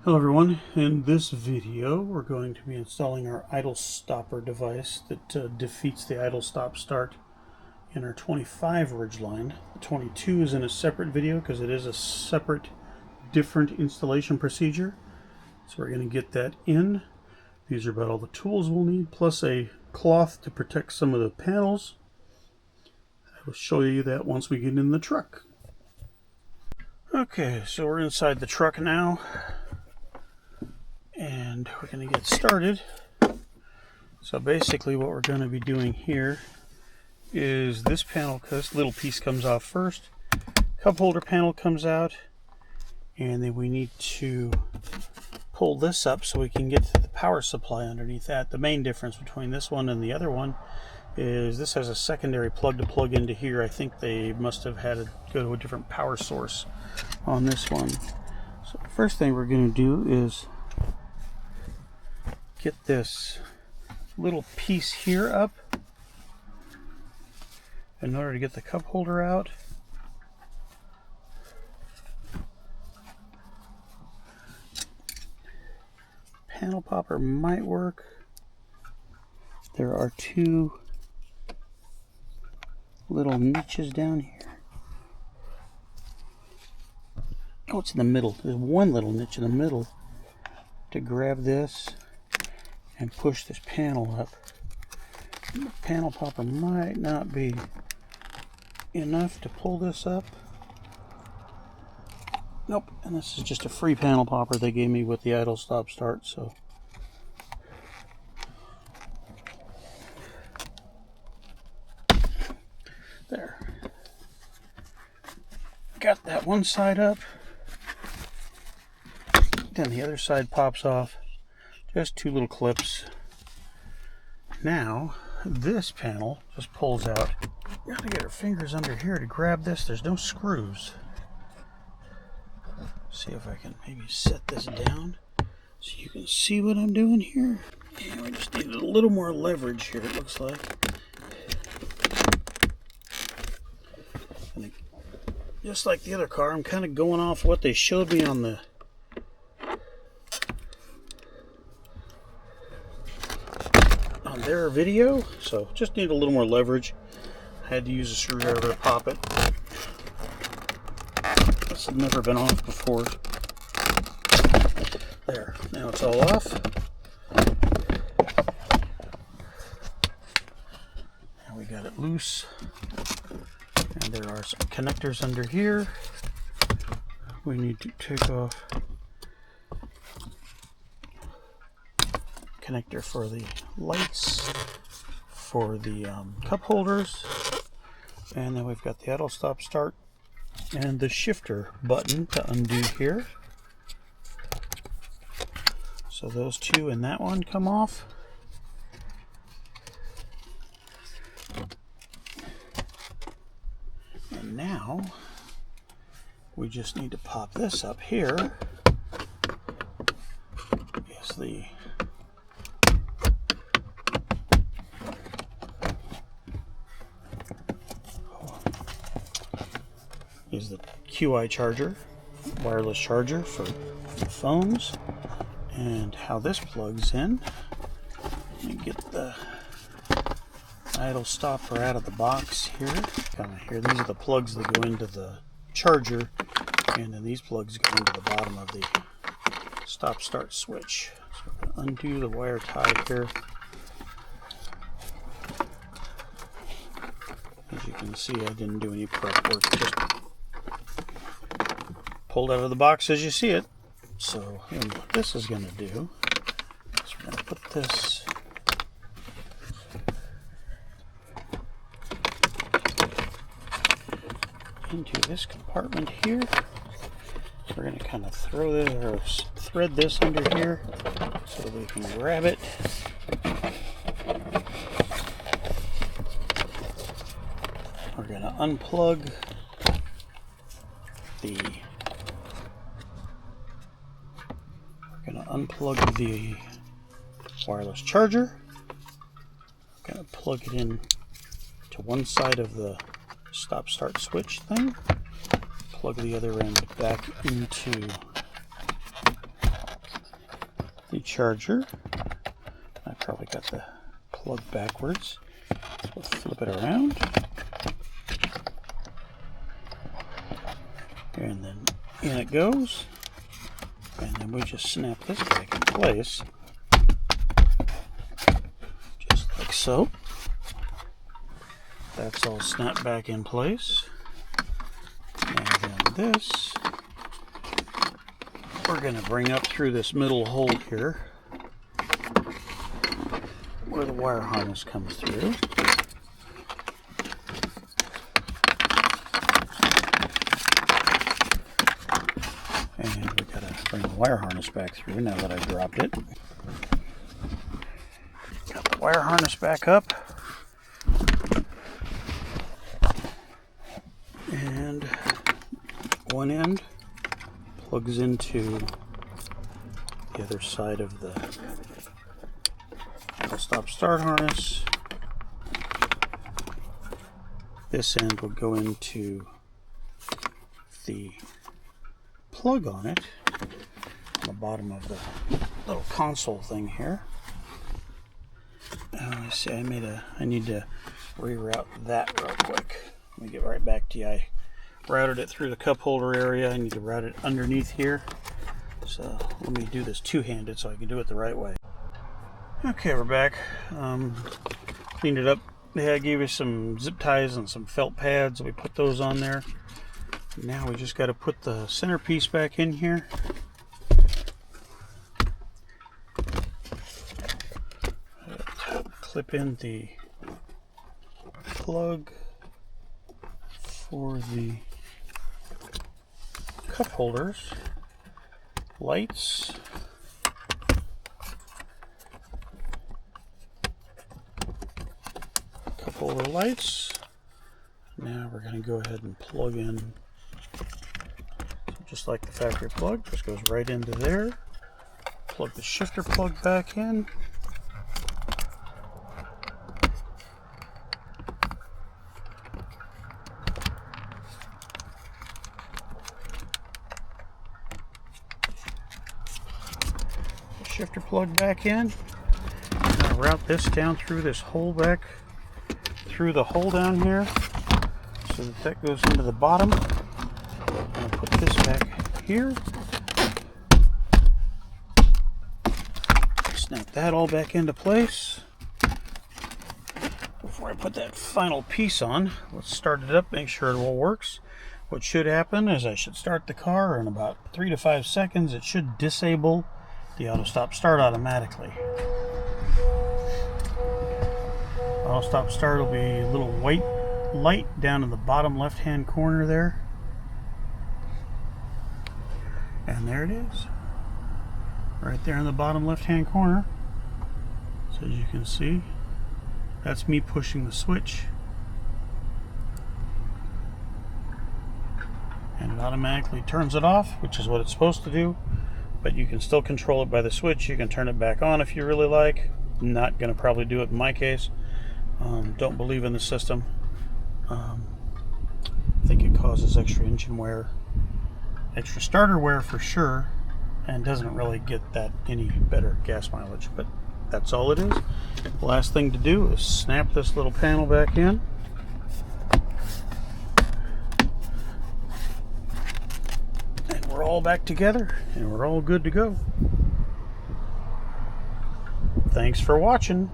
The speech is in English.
Hello everyone, in this video we're going to be installing our Idlestopper device that defeats the idle stop start in our 25 Ridgeline. The 22 is in a separate video because it is a separate, different installation procedure. So we're going to get that in. These are about all the tools we'll need, plus a cloth to protect some of the panels. I will show you that once we get in the truck. Okay, so we're inside the truck now. And we're going to get started. So basically what we're going to be doing here is this panel, this little piece comes off first, cup holder panel comes out, and then we need to pull this up so we can get to the power supply underneath that. The main difference between this one and the other one is this has a secondary plug to plug into here. I think they must have had to go to a different power source on this one. So the first thing we're going to do is get this little piece here up in order to get the cup holder out. Panel popper might work. There are two little niches down here. Oh, it's in the middle. There's one little niche in the middle to grab this and push this panel up. The panel popper might not be enough to pull this up. Nope, and this is just a free panel popper they gave me with the idle stop start, so. There. Got that one side up. Then the other side pops off. Just two little clips. Now, this panel just pulls out. You gotta get our fingers under here to grab this. There's no screws. See if I can maybe set this down so you can see what I'm doing here. And we just need a little more leverage here, it looks like. And just like the other car, I'm kind of going off what they showed me on their video, so just need a little more leverage. I had to use a screwdriver to pop it. This has never been off before. There, now it's all off. Now we got it loose. And there are some connectors under here. We need to take off connector for the lights, for the cup holders, and then we've got the idle stop start and the shifter button to undo here. So those two and that one come off. And now we just need to pop this up here. Is the QI charger, wireless charger for phones, and how this plugs in. Let me get the idle stopper out of the box here. Kind of here. These are the plugs that go into the charger, and then these plugs go into the bottom of the stop start switch. So we're going to undo the wire tie here. As you can see, I didn't do any prep work, just pulled out of the box as you see it. So what this is going to do is we're going to put this into this compartment here. We're going to kind of throw this or thread this under here so that we can grab it. We're going to unplug the wireless charger. I'm going to plug it in to one side of the stop start switch thing. Plug the other end back into the charger. I probably got the plug backwards. We'll flip it around. And then in it goes. And then we just snap this back in place. Just like so. That's all snapped back in place. And then this, we're going to bring up through this middle hole here, where the wire harness comes through. And we got to bring the wire harness back through now that I dropped it. Got the wire harness back up. And one end plugs into the other side of the stop start harness. This end will go into the plug on it on the bottom of the little console thing here. Let's see, I need to reroute that real quick. Let me get right back to you. I routed it through the cup holder area. I need to route it underneath here. So let me do this two-handed so I can do it the right way. Okay, we're back. Cleaned it up. I gave you some zip ties and some felt pads. We put those on there. Now we just got to put the centerpiece back in here. Clip in the plug for the cup holders, lights, cup holder lights. Now we're going to go ahead and plug in, just like the factory plug, just goes right into there. Plug the shifter plug back in. Shifter plug back in. I'm going to route this down through this hole back through the hole down here so that goes into the bottom. I'm going to put this back here. Snap that all back into place. Before I put that final piece on, let's start it up, make sure it all works. What should happen is I should start the car, and in about 3 to 5 seconds it should disable the auto stop start automatically. Auto stop start will be a little white light down in the bottom left hand corner there. And there it is. Right there in the bottom left hand corner. So as you can see, that's me pushing the switch. And it automatically turns it off, which is what it's supposed to do. But you can still control it by the switch. You can turn it back on if you really like. I'm not going to probably do it in my case. Don't believe in the system. I think it causes extra engine wear, extra starter wear for sure, and doesn't really get that any better gas mileage. But that's all it is. The last thing to do is snap this little panel back in. We're all back together and we're all good to go. Thanks for watching.